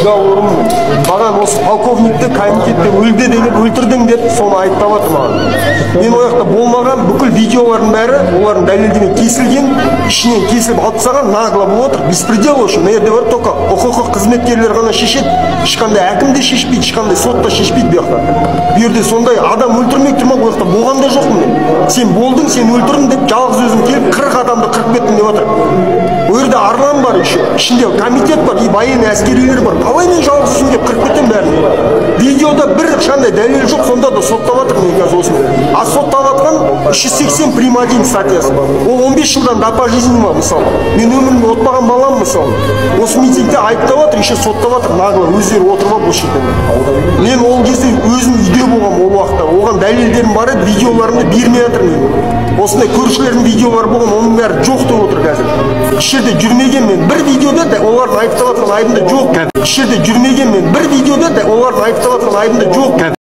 приговорым маған осы полковникті комитетте өлтірдің деп соны айыптап жатыр маған. Мен ол жақта болмаған, бүкіл видеолардың бәрі олардың дәлелдеме кесілген, ішінен кесіліп алып тастаған, нагло болып отыр. Беспредел үшін. Мына жерде бар только құқық қызметкерлері ғана шешеді. Ешқандай әкім де шешпейді, ешқандай сот та шешпейді бұл жақта. Бұл жерде сондай адам өлтірмек тұрма, бұл жақта болған да жоқпын мен. Сен болдың, сен өлтірдің деп жалғыз өзім келіп 40 адамды қырып кеттім деп отыр. Ол жерде Арлан бар еще, ішінде комитет бар, и военный әскерилер бар. Қалай мен жалғыз өзім деп қырып кеттім бәрін. Видеода бір қандай дәлел жоқ, сонда да соттап жатыр мен қазір осыны. А соттап жатқан 380 прим. 1 статьясы. Ол 15 жылдан до пожизненного мысалы. Мен өмірімде отпаған балам мысалы. Осы митингте айыптап жатыр, еще соттап жатыр, нагло өздері отырып алып осы жерде. Мен ол кезде өзім үйде болғам ол уақытта. Оған дәлелдерім бар еді, видеоларымды бермей жатыр мен. Осындай көршілердің видеолары болған, оның бәрі жоқ деп отыр қазір. Еш жерде жүрмеген мен бір видеода да олардың айыптап жатқан айыбында жоқ. Еш жерде жүрмеген мен бір видеода да олардың айыптап жатқан айыбында жоқ.